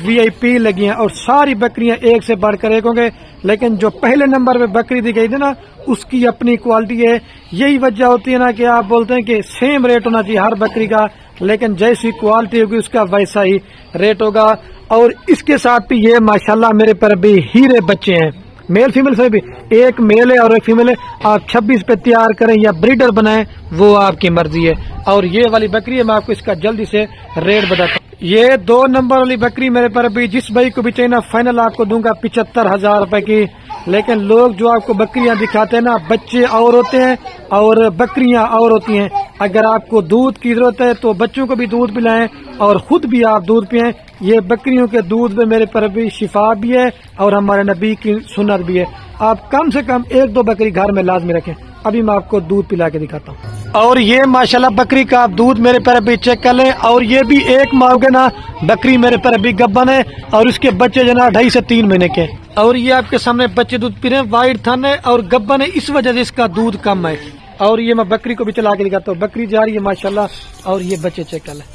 VIP لگی ہیں، اور ساری بکریاں ایک سے بڑھ کر ایک ہوں گے، لیکن جو پہلے نمبر پہ بکری دکھائی تھی نا اس کی اپنی کوالٹی ہے۔ یہی وجہ ہوتی ہے نا کہ آپ بولتے ہیں کہ سیم ریٹ ہونا چاہیے ہر بکری کا، لیکن جیسی کوالٹی ہوگی اس کا ویسا ہی ریٹ ہوگا۔ اور اس کے ساتھ بھی یہ ماشاءاللہ میرے پر بھی ہیرے بچے ہیں، میل فیمیل سے بھی، ایک میل ہے اور ایک فیمیل ہے۔ آپ 26 پہ تیار کریں یا بریڈر بنائیں وہ آپ کی مرضی ہے۔ اور یہ والی بکری ہے، میں آپ کو اس کا جلدی سے ریٹ بتاتا ہوں۔ یہ 2 نمبر والی بکری میرے پر بھی جس بھائی کو بھی چاہیے نا فائنل آپ کو دوں گا 75,000 روپے کی۔ لیکن لوگ جو آپ کو بکریاں دکھاتے ہیں نا بچے اور ہوتے ہیں اور بکریاں اور ہوتی ہیں۔ اگر آپ کو دودھ کی ضرورت ہے تو بچوں کو بھی دودھ پلائیں اور خود بھی آپ دودھ پئیں۔ یہ بکریوں کے دودھ میں میرے پر بھی شفا بھی ہے اور ہمارے نبی کی سنت بھی ہے۔ آپ کم سے کم 1-2 بکری گھر میں لازمی رکھیں۔ ابھی میں آپ کو دودھ پلا کے دکھاتا ہوں۔ اور یہ ماشاءاللہ بکری کا آپ دودھ میرے پر بھی چیک کر لیں، اور یہ بھی 1 ماہ کے نا بکری میرے پر بھی گبن ہے، اور اس کے بچے جو نا 2.5 سے 3 مہینے کے، اور یہ آپ کے سامنے بچے دودھ پی رہے ہیں، وائٹ تھن ہے اور گبن ہے، اس وجہ سے اس کا دودھ کم ہے۔ اور یہ میں بکری کو بھی چلا کے دکھاتا ہوں، بکری جا رہی ہے ماشاءاللہ، اور یہ بچے چیک کر لیں۔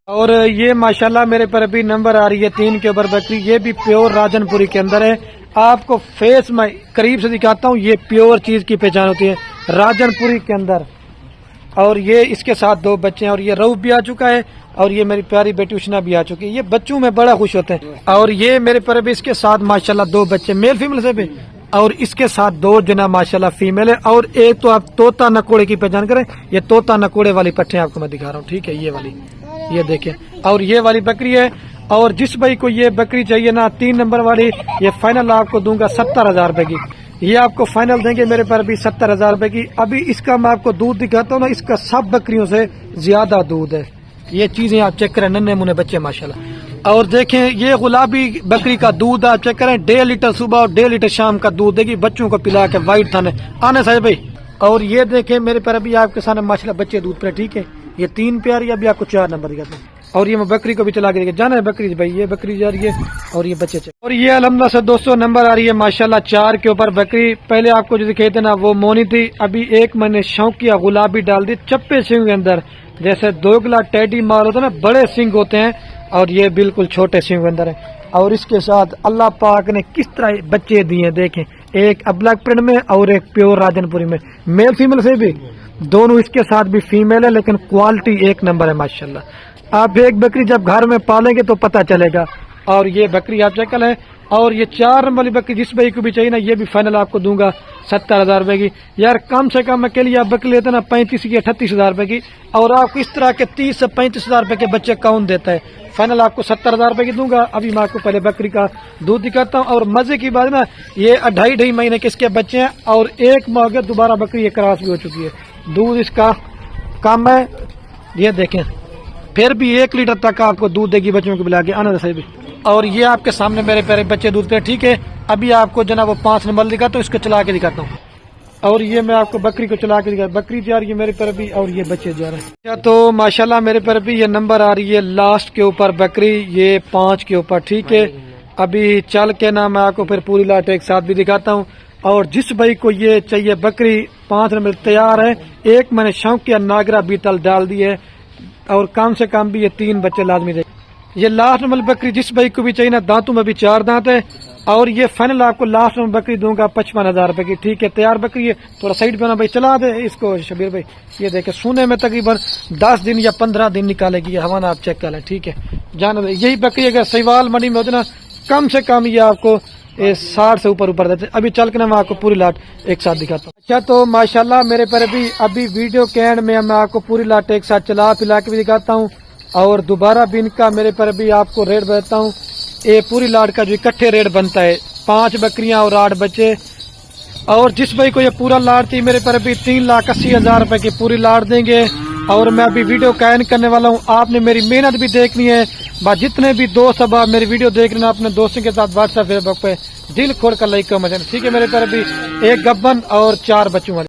اور یہ ماشاءاللہ میرے پر بھی نمبر آ رہی ہے 3 کے اوپر بکری، یہ بھی پیور راجن پوری کے اندر ہے۔ آپ کو فیس میں قریب سے دکھاتا ہوں، یہ پیور چیز کی پہچان ہوتی ہے راجن پوری کے اندر۔ اور یہ اس کے ساتھ 2 بچے ہیں، اور یہ روف بھی آ چکا ہے، اور یہ میری پیاری بیٹی اشنا بھی آ چکی ہے۔ یہ بچوں میں بڑا خوش ہوتے ہیں۔ اور یہ میرے پر بھی اس کے ساتھ ماشاءاللہ 2 بچے میل فیمیل سے بھی، اور اس کے ساتھ 2 جنا ماشاءاللہ فیمیل ہے۔ اور ایک تو آپ طوطا نکوڑے کی پہچان کریں، یہ طوطا نکوڑے والی پٹھیں آپ کو میں دکھا رہا ہوں، ٹھیک ہے، یہ والی، یہ دیکھیں۔ اور یہ والی بکری ہے، اور جس بھائی کو یہ بکری چاہیے نا 3 نمبر والی، یہ فائنل آپ کو دوں گا 70,000 روپے کی۔ یہ آپ کو فائنل دیں گے میرے پر بھی 70,000 روپے کی۔ ابھی اس کا میں آپ کو دودھ دکھاتا ہوں نا، اس کا سب بکریوں سے زیادہ دودھ ہے۔ یہ چیزیں آپ چیک کریں، ننھے منھے بچے ماشاءاللہ۔ اور دیکھیں یہ گلابی بکری کا دودھ آپ چیک کریں، 1.5 لیٹر صبح اور 1.5 لیٹر شام کا دودھ دے گی بچوں کو پلا کے، وائٹ تھن ہے۔ آنے صاحب بھائی، اور یہ دیکھیں میرے پر ابھی آپ کے سامنے ماشاءاللہ بچے دودھ پہ، ٹھیک ہے۔ یہ 3 پیاری، ابھی آپ کو 4 نمبر دکھاتے ہیں۔ اور یہ میں بکری کو بھی چلا کے جانا ہے بکری بھائی، یہ بکری جا رہی ہے، اور یہ بچے چل۔ اور یہ الحمدللہ سے دوستوں نمبر آ رہی ہے ماشاءاللہ 4 کے اوپر بکری۔ پہلے آپ کو جو دکھائی تھے نا وہ مونی تھی، ابھی ایک میں نے شوقیہ گلابی ڈال دی چپے سنگ کے اندر، جیسے دوگلا ٹیڈی مار ہوتا ہے نا، بڑے سنگ ہوتے ہیں، اور یہ بالکل چھوٹے سنگ کے اندر ہے۔ اور اس کے ساتھ اللہ پاک نے کس طرح بچے دیے دیکھیں، ایک ابلک پرنٹ میں اور ایک پیور راجن پوری میں، میل فیمیل سے بھی دونوں، اس کے ساتھ بھی فیمیل ہے، لیکن کوالٹی 1 نمبر ہے ماشاءاللہ۔ آپ ایک بکری جب گھر میں پالیں گے تو پتہ چلے گا۔ اور یہ بکری آپ چیک کریں، اور یہ 4 نمبر والی بکری جس بھائی کو بھی چاہیے نا، یہ بھی فائنل آپ کو دوں گا 70,000 روپے کی۔ یار کم سے کم اکیلی آپ بکری لیتے نا 35 کی 38,000 روپے کی، اور آپ کو اس طرح کے 30 سے 35,000 روپے کے بچے کون دیتا ہے؟ فائنل آپ کو 70,000 روپے کی دوں گا۔ ابھی میں آپ کو پہلے بکری کا دودھ دکھاتا ہوں، اور مزے کی بات نا یہ 2.5 مہینے کے اس کے بچے ہیں، اور 1 ماہ کے دوبارہ بکری یہ کراس بھی ہو چکی ہے، دودھ اس کا کم ہے، یہ دیکھیں، پھر بھی 1 لیٹر تک آپ کو دودھ دے گی بچوں کو بلا کے، آنا صحیح بھی۔ اور یہ آپ کے سامنے میرے پیارے بچے دودھ پہ، ٹھیک ہے۔ ابھی آپ کو جناب وہ 5 نمبر دکھاتا ہوں، اس کو چلا کے دکھاتا ہوں۔ اور یہ میں آپ کو بکری کو چلا کے دکھاتا ہوں، بکری جا رہی ہے میرے پر بھی، اور یہ بچے جا رہے ہیں۔ تو ماشاءاللہ میرے پر بھی یہ نمبر آ رہی ہے لاسٹ کے اوپر بکری، یہ 5 کے اوپر، ٹھیک ہے۔ ابھی چل کے نا میں آپ کو پھر پوری لاٹ ایک ساتھ بھی دکھاتا ہوں۔ اور جس بھائی کو یہ چاہیے بکری 5 نمبر تیار ہے، ایک میں نے شوقیہ ناگرا بیتل ڈال دی ہے، اور کم سے کم بھی یہ 3 بچے لازمی دے۔ یہ لاسٹ نمبر بکری جس بھائی کو بھی چاہیے نا، دانتوں میں بھی 4 دانت ہے، اور یہ فائنل آپ کو لاسٹ نمبر بکری دوں گا 55,000 روپے کی، ٹھیک ہے۔ تیار بکری ہے، تھوڑا سائڈ پہ نا بھائی، چلا دے اس کو شبیر بھائی۔ یہ دیکھیں سونے میں تقریباً 10 دن یا 15 دن نکالے گی، یہ ہوا نا آپ چیک کر لیں، ٹھیک ہے جانا۔ یہی بکری اگر سیوال منڈی میں ہوتی نا، کم سے کم یہ آپ کو 60 سے اوپر دیتے۔ ابھی چل کے نا میں آپ کو پوری لاٹ ایک ساتھ دکھاتا ہوں۔ اچھا تو ماشاءاللہ میرے پر ابھی ویڈیو کے اینڈ میں آپ کو پوری لاٹ ایک ساتھ چلا پلا کے بھی دکھاتا ہوں، اور دوبارہ بھی ان کا میرے پر بھی آپ کو ریٹ بتاتا ہوں۔ یہ پوری لاٹ کا جو اکٹھے ریٹ بنتا ہے 5 بکریاں اور 8 بچے۔ اور جس بھائی کو یہ پورا لاٹ تھی میرے پر بھی 3,80,000 روپے کی پوری لاٹ دیں گے۔ اور میں ابھی ویڈیو کا اینڈ کرنے والا ہوں، آپ نے میری محنت بھی دیکھنی ہے، جتنے بھی دوست اب میری ویڈیو دیکھ رہے ہیں اپنے دوستوں کے ساتھ واٹس ایپ فیس بک پہ دل کھول کر لائک کرو مجھے، ٹھیک ہے۔ میرے پر بھی 1 گبن اور 4 بچوں والے۔